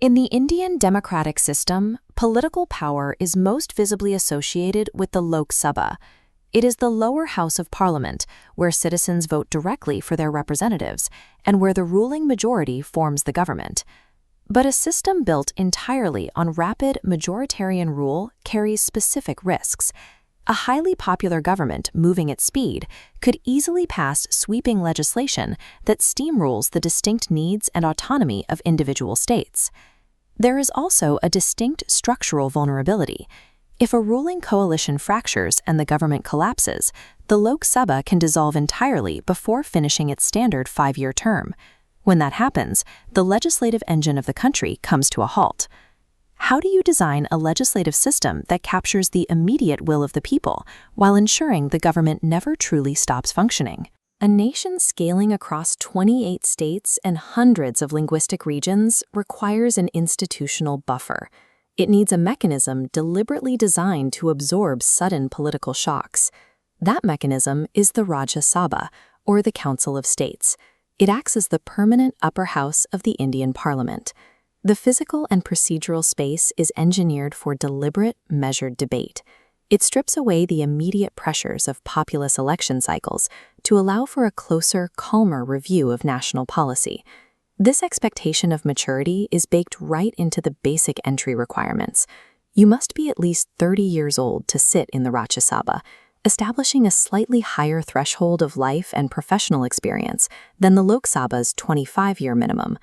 In the Indian democratic system, political power is most visibly associated with the Lok Sabha. It is the lower house of parliament, where citizens vote directly for their representatives and where the ruling majority forms the government. But a system built entirely on rapid majoritarian rule carries specific risks. A highly popular government moving at speed could easily pass sweeping legislation that steamrolls the distinct needs and autonomy of individual states. There is also a distinct structural vulnerability. If a ruling coalition fractures and the government collapses, the Lok Sabha can dissolve entirely before finishing its standard 5-year term. When that happens, the legislative engine of the country comes to a halt. How do you design a legislative system that captures the immediate will of the people while ensuring the government never truly stops functioning? A nation scaling across 28 states and hundreds of linguistic regions requires an institutional buffer. It needs a mechanism deliberately designed to absorb sudden political shocks. That mechanism is the Rajya Sabha, or the Council of States. It acts as the permanent upper house of the Indian Parliament. The physical and procedural space is engineered for deliberate, measured debate. It strips away the immediate pressures of populous election cycles to allow for a closer, calmer review of national policy. This expectation of maturity is baked right into the basic entry requirements. You must be at least 30 years old to sit in the Rajya Sabha, establishing a slightly higher threshold of life and professional experience than the Lok Sabha's 25-year minimum.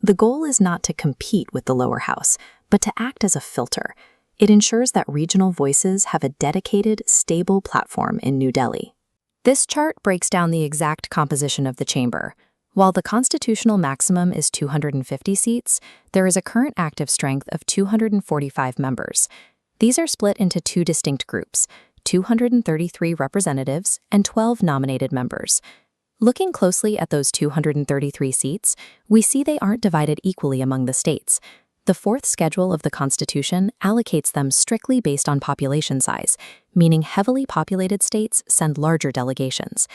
The goal is not to compete with the lower house, but to act as a filter. It ensures that regional voices have a dedicated, stable platform in New Delhi. This chart breaks down the exact composition of the chamber. While the constitutional maximum is 250 seats, there is a current active strength of 245 members. These are split into two distinct groups, 233 representatives and 12 nominated members. Looking closely at those 233 seats, we see they aren't divided equally among the states. The fourth schedule of the Constitution allocates them strictly based on population size, meaning heavily populated states send larger delegations.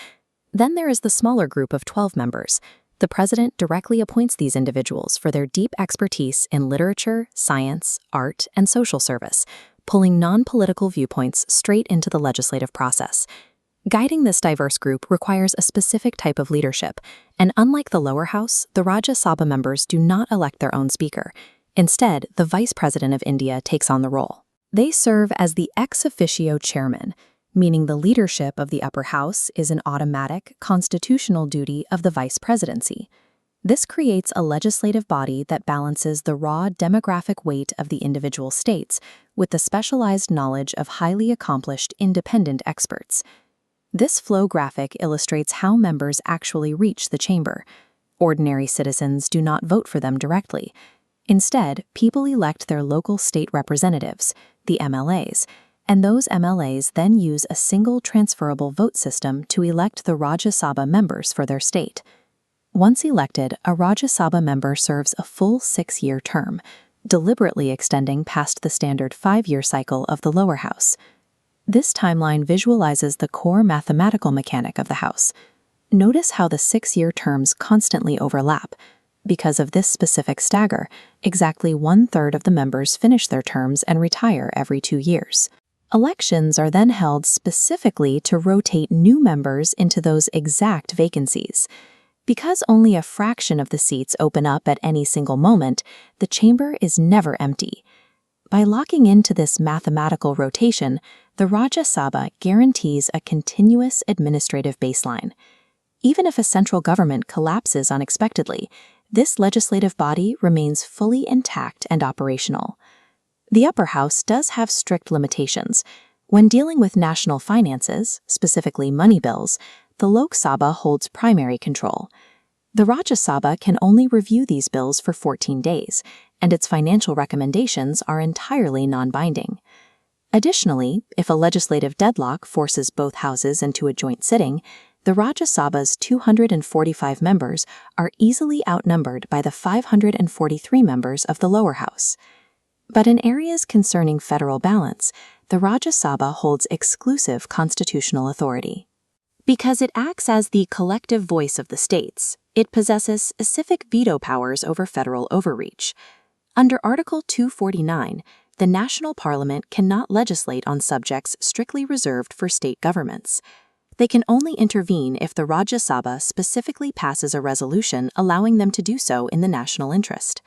Then there is the smaller group of 12 members. The president directly appoints these individuals for their deep expertise in literature, science, art, and social service, pulling non-political viewpoints straight into the legislative process. Guiding this diverse group requires a specific type of leadership, and unlike the lower house, the Rajya Sabha members do not elect their own speaker. Instead, the Vice President of India takes on the role. They serve as the ex officio chairman, meaning the leadership of the upper house is an automatic, constitutional duty of the vice presidency. This creates a legislative body that balances the raw demographic weight of the individual states with the specialized knowledge of highly accomplished independent experts. This flow graphic illustrates how members actually reach the chamber. Ordinary citizens do not vote for them directly. Instead, people elect their local state representatives, the MLAs, and those MLAs then use a single transferable vote system to elect the Rajya Sabha members for their state. Once elected, a Rajya Sabha member serves a full 6-year term, deliberately extending past the standard 5-year cycle of the lower house. This timeline visualizes the core mathematical mechanic of the house. Notice how the 6-year terms constantly overlap. Because of this specific stagger, exactly 1/3 of the members finish their terms and retire every 2 years. Elections are then held specifically to rotate new members into those exact vacancies. Because only a fraction of the seats open up at any single moment, the chamber is never empty. By locking into this mathematical rotation, the Rajya Sabha guarantees a continuous administrative baseline. Even if a central government collapses unexpectedly, this legislative body remains fully intact and operational. The upper house does have strict limitations. When dealing with national finances, specifically money bills, the Lok Sabha holds primary control. The Rajya Sabha can only review these bills for 14 days, and its financial recommendations are entirely non-binding. Additionally, if a legislative deadlock forces both houses into a joint sitting, the Rajya Sabha's 245 members are easily outnumbered by the 543 members of the lower house. But in areas concerning federal balance, the Rajya Sabha holds exclusive constitutional authority. Because it acts as the collective voice of the states, it possesses specific veto powers over federal overreach. Under Article 249, the national parliament cannot legislate on subjects strictly reserved for state governments. They can only intervene if the Rajya Sabha specifically passes a resolution allowing them to do so in the national interest.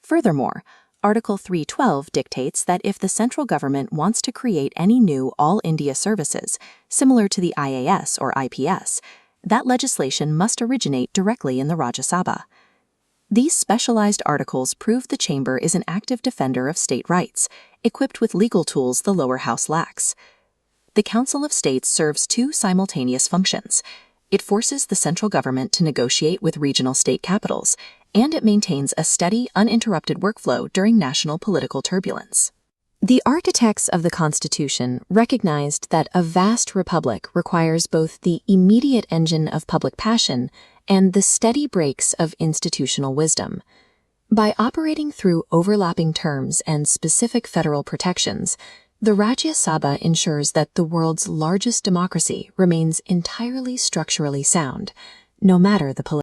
Furthermore, Article 312 dictates that if the central government wants to create any new All India services, similar to the IAS or IPS, that legislation must originate directly in the Rajya Sabha. These specialized articles prove the chamber is an active defender of state rights, equipped with legal tools the lower house lacks. The Council of States serves two simultaneous functions. It forces the central government to negotiate with regional state capitals, and it maintains a steady, uninterrupted workflow during national political turbulence. The architects of the Constitution recognized that a vast republic requires both the immediate engine of public passion and the steady brakes of institutional wisdom. By operating through overlapping terms and specific federal protections, the Rajya Sabha ensures that the world's largest democracy remains entirely structurally sound, no matter the political